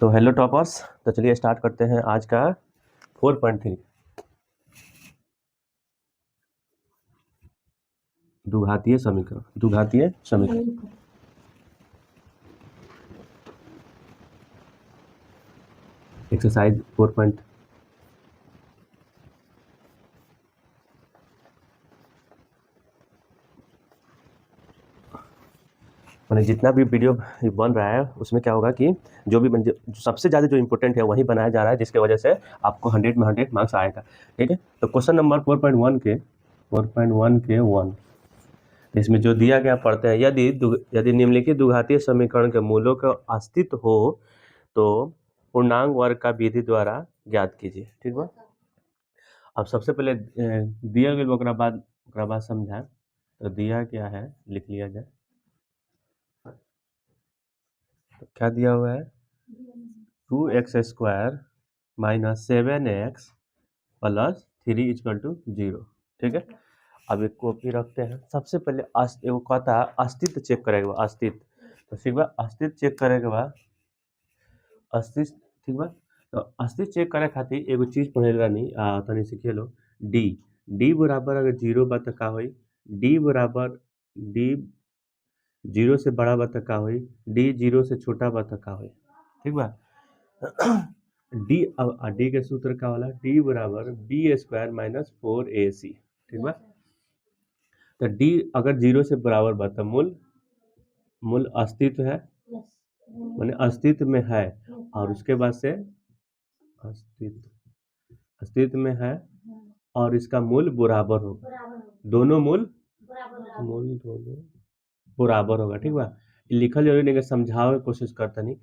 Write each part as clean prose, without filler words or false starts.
तो hello toppers, तो चलिए स्टार्ट करते हैं आज का 4.3 द्विघातीय समीकरण। एक्सरसाइज 4. मैंने जितना भी वीडियो बन रहा है उसमें क्या होगा कि जो सबसे ज़्यादा जो इम्पोर्टेंट है वही बनाया जा रहा है, जिसके वजह से आपको 100 में 100 मार्क्स आएगा। ठीक है, तो क्वेश्चन नंबर 4.1 के 1 इसमें जो दिया गया पढ़ते हैं, यदि निम्नलिखित द्विघातीय समीकरण के मूलों का अस्तित्व हो तो पूर्णांक वर्ग का विधि द्वारा ज्ञात कीजिए। ठीक है, अब सबसे पहले दिया गया ओकरा बाद समझाए। तो दिया क्या है लिख लिया जाए। तो क्या दिया हुआ है, 2x² माइनस 7x प्लस 3 = 0। ठीक है, अब एक कॉपी रखते हैं। सबसे पहले एगो कहता है अस्तित्व चेक करेगा, अस्तित्व। तो ठीक बा, अस्तित्व चेक करे के बाद अस्तित्व, ठीक बा। तो अस्तित्व चेक करे खातिर एगो चीज पढ़े रहनी, तनी सीखिए लो। डी बराबर अगर 0 बा तो का होई, डी 0 से बड़ा बा तो का होई, डी 0 से छोटा बा तो का होई। ठीक बा। डी के सूत्र का वाला डी बराबर b² माइनस 4ac। ठीक बा। तो डी अगर 0 से बराबर बा तो मूल अस्तित्व है, माने अस्तित्व में है, और उसके बाद से अस्तित्व में है और इसका मूल बराबर होगा, दोनों मूल दोनों बराबर होगा। ठीक बा, लिखल जरूरी नहीं, समझावे की कोशिश करता नहीं।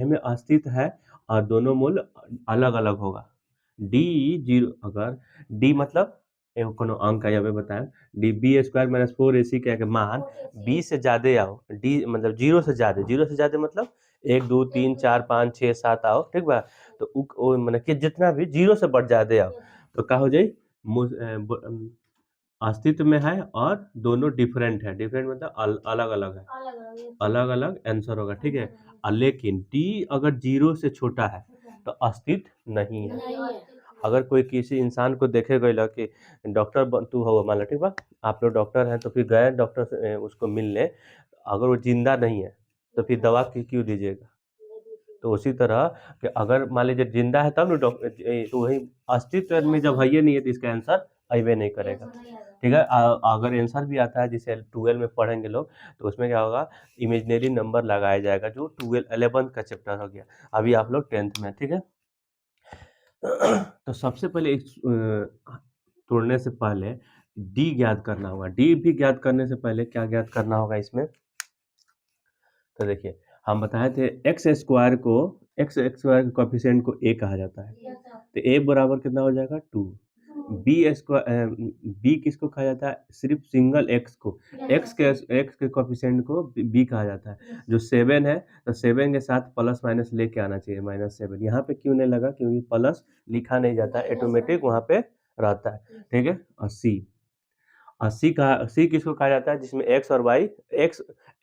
हमें अस्तित्व है और दोनों मूल अलग अलग होगा। डी 0 अगर डी मतलब एगो कोनो अंक है, यहाँ बताएं डी b² माइनस 4ac के मान b से ज्यादा आओ, डी मतलब 0 से ज्यादा मतलब 1 2 3 4 5 6 7 आओ। ठीक बा, तो मतलब कि जितना भी 0 से बढ़ ज्यादा आओ तो का हो जाए, अस्तित्व में है और दोनों डिफरेंट है। डिफरेंट मतलब अलग अलग है, अलग अलग आंसर होगा। ठीक है, लेकिन डी अगर 0 से छोटा है तो अस्तित्व नहीं है। अगर कोई किसी इंसान को देखे गए कि डॉक्टर तू हो मान लो, ठीक बा, आप लोग डॉक्टर हैं तो फिर गए डॉक्टर से उसको मिलने, अगर वो जिंदा नहीं है तो फिर दवा क्यों दीजिएगा। तो उसी तरह कि अगर मान लीजिए जिंदा है तब ना डॉक्टर, तो वही अस्तित्व में जब है नहीं है तो इसका आंसर अवे नहीं करेगा। ठीक है, अगर आंसर भी आता है जिसे 12 में पढ़ेंगे लोग, तो उसमें क्या होगा, इमेजिनरी नंबर लगाया जाएगा, जो 11 का चैप्टर हो गया। अभी आप लोग 10th में। ठीक है, तो सबसे पहले तोड़ने से पहले डी ज्ञात करना होगा। डी भी ज्ञात करने से पहले क्या ज्ञात करना होगा इसमें, तो देखिए हम बताए थे x² के कोएफिशिएंट को a कहा जाता है। तो a बराबर कितना हो जाएगा 2। b किसको कहा जाता है, सिर्फ सिंगल x को, x के कोएफिशिएंट को b कहा जाता है। जो 7 है तो 7 के साथ प्लस माइनस लेके आना चाहिए, -7। यहाँ पे क्यों नहीं लगा, क्योंकि प्लस लिखा नहीं जाता, ऑटोमेटिक वहाँ पे रहता है। ठीक है, और सी किसको कहा जाता है, जिसमें x और y,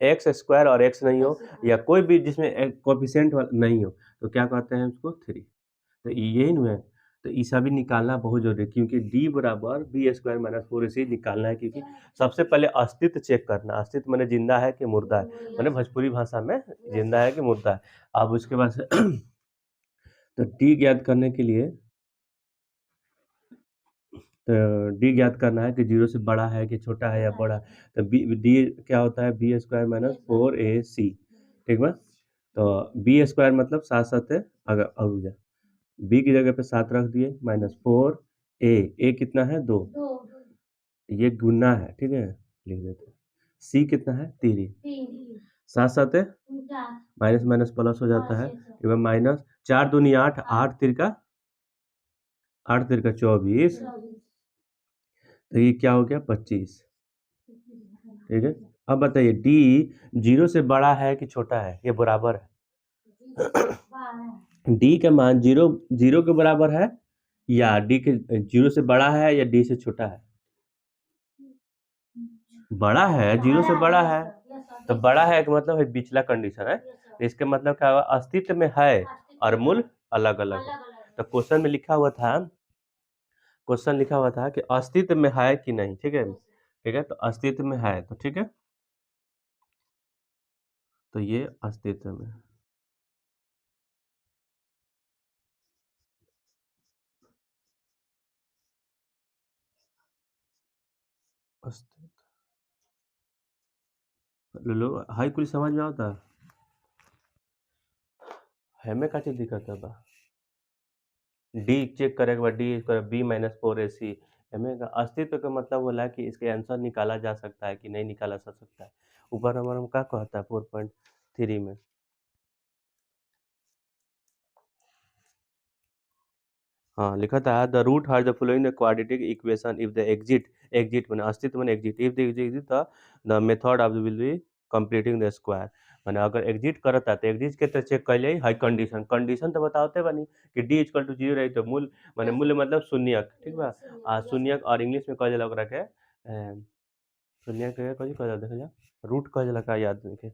x² और x नहीं हो, या कोई भी जिसमें कोएफिशिएंट नहीं हो, तो क्या कहते हैं उसको 3। तो यही नहीं है, तो ये सभी निकालना बहुत जरूरी है, क्योंकि d बराबर b² माइनस 4ac निकालना है। क्योंकि सबसे पहले अस्तित्व चेक करना, अस्तित्व माने जिंदा है कि मुर्दा है, माने भोजपुरी भाषा में जिंदा है कि मुर्दा है। अब उसके बाद तो d ज्ञात करने के लिए, तो डी ज्ञात करना है कि 0 से बड़ा है कि छोटा है या बड़ा। तो डी क्या होता है, b² माइनस 4ac। ठीक बा, तो b² मतलब 7 7 है, अगर और जा b की जगह पे 7 रख दिए, -4 a कितना है 2, ये गुना है। ठीक है, लिख देते हैं। c कितना है 3, 7 7 है, माइनस माइनस प्लस हो जाता है, माइनस 4 दूनी 8, 8 तिरका 24, तो ये क्या हो गया 25। ठीक है, अब बताइए डी 0 से बड़ा है कि छोटा है, ये बराबर है। डी का मान 0 के बराबर है, या डी के 0 से बड़ा है, या डी से छोटा है। बड़ा है, 0 से बड़ा है, तो बड़ा है का मतलब है पिछला कंडीशन है। इसके मतलब क्या हुआ, अस्तित्व में है और मूल अलग अलग। तो क्वेश्चन में लिखा हुआ था, क्वेश्चन लिखा हुआ था कि अस्तित्व में है कि नहीं, ठीक है, ठीक है, तो अस्तित्व में है, तो ठीक है, तो ये अस्तित्व में, अस्तित्व लो हाई कुछ समझ में आता हमें का चीज दिक्कत है बा डी चेक करे के बाद डी कर बी माइनस फोर ए सी हमें का अस्तित्व का मतलब बोला कि इसके आंसर निकाला जा सकता है कि नहीं निकाला जा सकता है। ऊपर नंबर में क्या कहता है 4.3 में, हाँ लिखा था the root her the following the quadratic equation if the exist, exist माने अस्तित्व माने exist, if the exist the method of will be completing the square, माने अगर एग्जिट करता है तो एग्जिट के तरह चेक कर ले हाई कंडीशन, कंडीशन तो बताते बनी कि डी इक्वल टू जीरो रही तो मूल माने मूल्य मतलब शून्यक, ठीक बा, शून्यक और इंग्लिश में कह जाला ओकरा के शून्यक के कथी कहल देखा जा रूट कह जाला का याद नहीं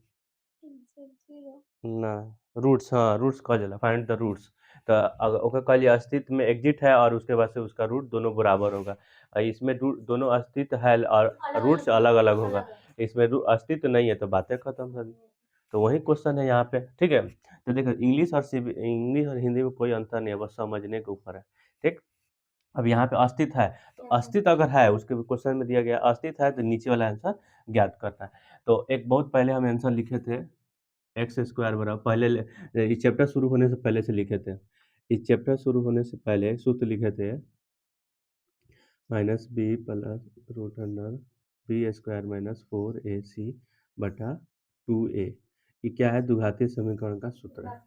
ना, रूट्स, हाँ रूट्स कह जाला फाइंड द रूट्स, तो अगर ओकर कहलिए अस्तित्व में एग्जिट है और उसके बाद से उसका रूट दोनों बराबर होगा, और इसमें रूट दोनों अस्तित्व है और रूट्स अलग अलग होगा, इसमें अस्तित्व नहीं है तो बातें खत्म सभी। तो वही क्वेश्चन है यहाँ पे, ठीक है, तो देखो इंग्लिश और इंग्लिश और हिंदी में कोई अंतर नहीं है, बस समझने के ऊपर है, ठीक। अब यहाँ पे अस्तित्व है, तो अस्तित्व अगर है उसके क्वेश्चन में दिया गया अस्तित्व है तो नीचे वाला आंसर ज्ञात करना है। तो एक बहुत पहले हम आंसर लिखे थे एक्स स्क्वायर बराबर पहले इस चैप्टर शुरू होने से पहले से लिखे थे, इस चैप्टर शुरू होने से पहले सूत्र लिखे थे minus B plus root under B square minus 4ac बटा 2a, ये क्या है, द्विघातीय समीकरण का सूत्र है।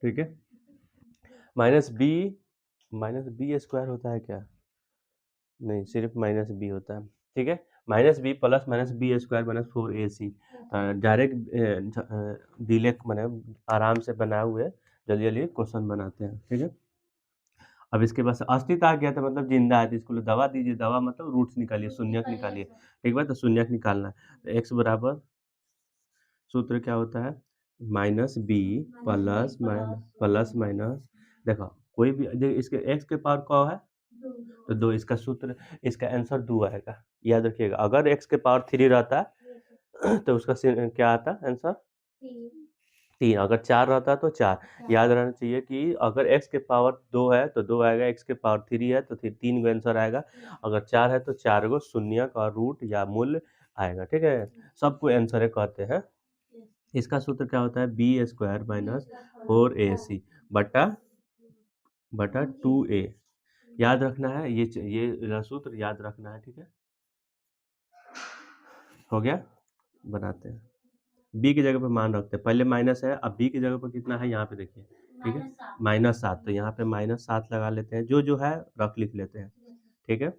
ठीक है, माइनस बी स्क्वायर होता है क्या, नहीं सिर्फ माइनस बी होता है, ठीक है, minus B plus minus B square minus 4ac, direct डिले मैंने आराम से बनाए हुए जल्दी जल्दी क्वेश्चन बनाते हैं, ठीक है। अब इसके पास अस्तित्व आ गया था मतलब जिंदा है, तो इसको दवा दीजिए, दवा मतलब रूट्स निकालिए, शून्यक निकालिए, ठीक है, तो शून्यक निकालना है, तो एक्स बराबर सूत्र क्या होता है माइनस बी प्लस माइनस, देखो कोई भी इसके एक्स के पावर क्या है तो दो, इसका सूत्र इसका आंसर 2 आएगा, याद रखिएगा, अगर एक्स के पावर 3 रहता है तो उसका क्या आता आंसर 3, अगर 4 रहता तो 4, याद रहना चाहिए कि अगर x के पावर 2 है तो 2 आएगा, x के पावर 3 है तो फिर 3 का आंसर आएगा, अगर 4 है तो 4 गो शून्य का रूट या मूल्य आएगा, ठीक है, सबको आंसर कहते हैं। इसका सूत्र क्या होता है बी स्क्वायर माइनस 4ac बटा बटा 2a, याद रखना है, ये सूत्र याद रखना है, ठीक है, हो गया, बनाते हैं, बी की जगह पे मान रखते हैं, पहले माइनस है, अब बी की जगह पर कितना है यहाँ पे देखिए, ठीक है, -7, तो यहाँ पे -7 लगा लेते हैं, जो जो है रख लिख लेते हैं, ठीक है,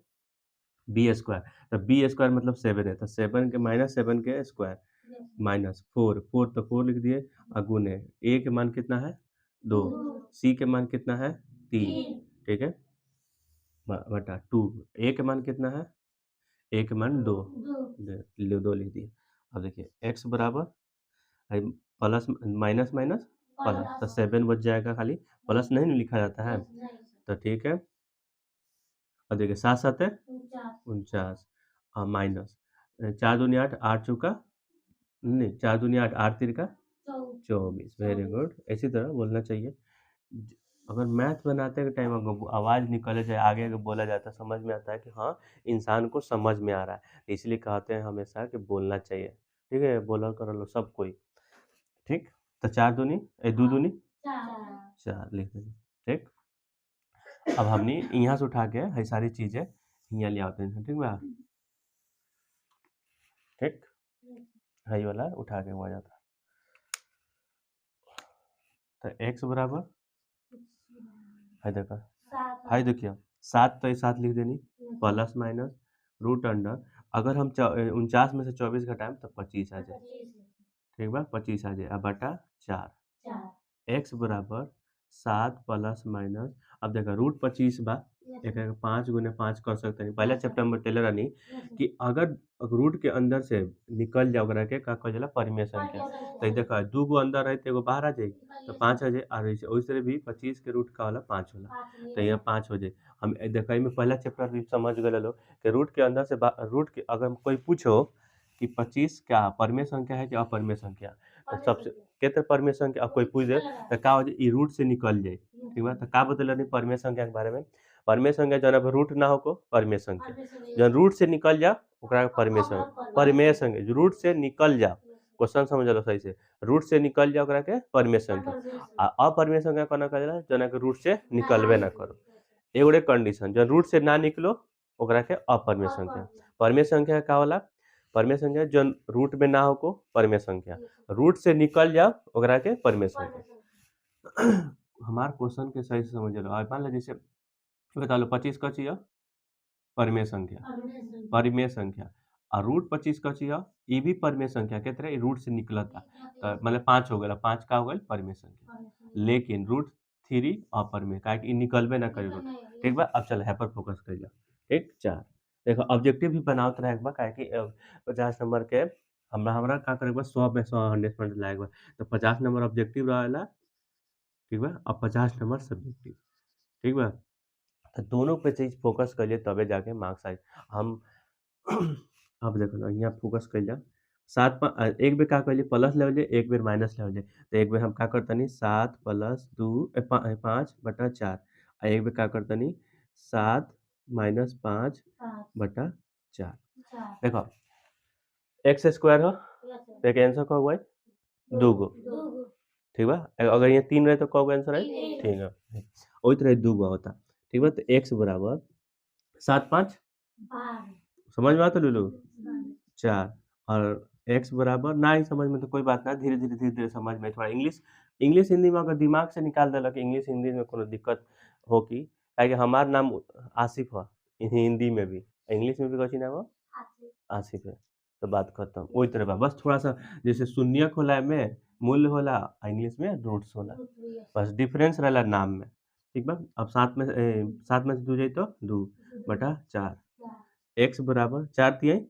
बी स्क्वायर, तो बी स्क्वायर मतलब 7 है, तो 7 के -7 के स्क्वायर माइनस 4 तो 4 लिख दिए, अगुने ए के मान कितना है 2, सी के मान कितना है 3, ठीक है, बटा 2, ए के मान कितना है, ए के मान 2, 2 लिख दिए। अब देखिए एक्स बराबर प्लस माइनस माइनस प्लस, तो 7 बच जाएगा, खाली प्लस नहीं लिखा जाता है, तो ठीक है, और देखिए 7 7 है 49, माइनस 4 दूनी 8, 8 चौका नहीं 4 दूनी 8, 8 तीन का 24, वेरी गुड, इसी तरह बोलना चाहिए। अगर मैथ बनाते के टाइम अगर आवाज़ निकले जाए आगे आगे बोला जाता है समझ में आता है कि हाँ इंसान को समझ में आ रहा है, इसलिए कहते हैं हमेशा कि बोलना चाहिए, ठीक है, बोला कर लो सब कोई, ठीक, तो 4 दूनी 2 दूनी 4 लिख देंगे, ठीक। अब हमने यहाँ से उठा के ये सारी चीज़ें यहाँ ले आते हैं, ठीक बा, ठीक, हाई वाला उठा के हुआ जाता तो एक्स बराबर हाई देखा हाई देखिए 7 तो 7 लिख देनी प्लस माइनस रूट अंडर, अगर हम 49 में से 24 घटाएं तो 25 आ जाए, ठीक बा 25 आ जाए, अब बटा 4 एक्स बराबर 7 प्लस माइनस, अब देखो रूट 25 बा, एक 5 गुने 5 कर सकते हैं। पहला चैप्टर में बतेले रहनी कि अगर रूट के अंदर से निकल जाओ ओकरा के का कहल जाला परिमेय संख्या। तो ई देखो 2 गो अंदर रही तो एगो बाहर आ जाई, तो 5 आ जाई। और वैसे भी 25 के रूट का होला 5 होला, तो यहाँ 5 हो जाए। हम देखो में पहला चैप्टर भी समझ गए लोग कि रूट के अंदर से रूट के अगर कोई पूछो कि 25 क्या परिमेय संख्या है कि अपरिमेय संख्या, तो सबसे कहते परिमेय संख्या। अब कोई पूछ दे तो का हो जाए ई रूट से निकल जाए, ठीक बा। तो का बतल नहीं परिमेय संख्या के बारे में, परिमेय संख्या जौन रूट ना हो परिमेय संख्या, जौन रूट से निकल जा ओकरा परिमेय संख्या। परिमेय संख्या जो रूट से निकल जा, क्वेश्चन समझ लो सही से, रूट से निकल जा ओकरा के परिमेय संख्या। आ अपरिमेय संख्या कोना कहल जाला, जौन के रूट से निकलबे ना करो। एगोड़े कंडीशन जौन रूट से ना निकलो ओकरा के अपरिमेय संख्या। परिमेय संख्या का होला, परिमेय संख्या जौन रूट में ना हो परिमेय संख्या, रूट से निकल जाओ ओकरा के परिमेय संख्या। हमार क्वेश्चन के सही से समझ लो। मान लो जैसे बता लो 25 का चाहिए परिमेय संख्या, परिमेय संख्या और रूट 25 का चाहिए ये भी परिमेय संख्या के तरह रूट से निकलता, तो मतलब 5 हो गया, 5 का हो गया परिमेय संख्या। लेकिन रूट 3 अपरिमेय काहे कि निकलबे ना करे रूट, ठीक बा। अब चल है पर फोकस कर जा, ठीक। 4 देखो ऑब्जेक्टिव भी बनावत रहे बा, काहे कि 50 नंबर के हमरा का करे बा 100 में 100 100% लायक बा, तो 50 नंबर ऑब्जेक्टिव रहेला, ठीक बा। अब 50 नंबर सब्जेक्टिव, ठीक बा। तो दोनों पे चीज फोकस करिए तबे जाके मार्क्स आए। हम अब देखो ना यहाँ फोकस कर जा, एक बेर का करिए प्लस ले लीजिए, एक बेर माइनस ले लीजिए। तो एक बेर हम का करतनी 7 प्लस 2 5 बटा 4, और एक बेर का करतनी 7 माइनस 5 बटा 4। देखो एक्स स्क्वायर हो तो एक आंसर का हुआ है 2 गो, ठीक बा। अगर ये 3 रहे तो कौ गो आंसर है, ठीक है। वही तरह 2 गो होता, ठीक बा। तो एक्स बराबर 7 5 समझ में आता लुलू 4, और एक्स बराबर ना ही समझ में तो कोई बात ना, धीरे धीरे समझ में। थोड़ा इंग्लिश इंग्लिश हिंदी में अगर दिमाग से निकाल देलक इंग्लिश हिंदी में कोनो दिक्कत हो की, काहे हमार नाम आसिफ है हिंदी में भी, इंग्लिश में भी कथी नाम हो आसिफ है, तो बात खत्म। वही तरह बा, बस थोड़ा सा जैसे शून्यक होला में मूल्य होला, इंग्लिश में रूट्स होला, बस डिफरेंस रहेला नाम में, ठीक बा। अब 7 में से 2 जाई तो 2 बटा 4, एक्स बराबर 4 तिहाई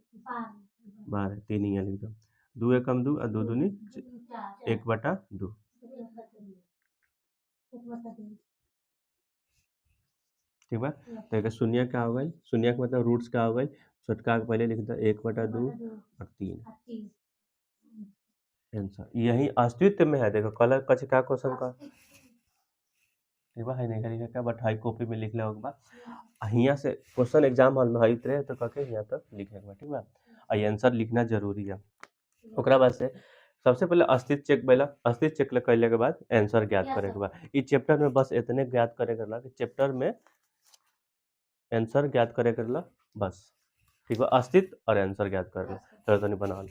12, 3 ही लिख दो, 2 एकम 2 और 2 दूनी 1 बटा 2, ठीक बा। तो एक शून्य का हो गई, शून्य का मतलब रूट्स का हो गई, छोटका के पहले लिख दो 1 बटा 2 और 3 आंसर यही अस्तित्व में है। देखो कलर कछ का क्वेश्चन का, ठीक बा, है नहीं करेगा क्या, बट हाई कॉपी में लिख लेगा बा, यहाँ से क्वेश्चन एग्जाम हॉल में हई तरह तो कके यहाँ तक लिखे बा, ठीक बा। और आंसर लिखना जरूरी है। ओकरा बाद से सबसे पहले अस्तित्व चेक पहला, अस्तित्व चेक कैले के बाद आंसर ज्ञात करे के बाद इस चैप्टर में बस इतने ज्ञात करे के ला कि चैप्टर में आंसर ज्ञात करे के ला बस, ठीक बा। अस्तित्व और आंसर ज्ञात कर ला, चलो तनी बना लो।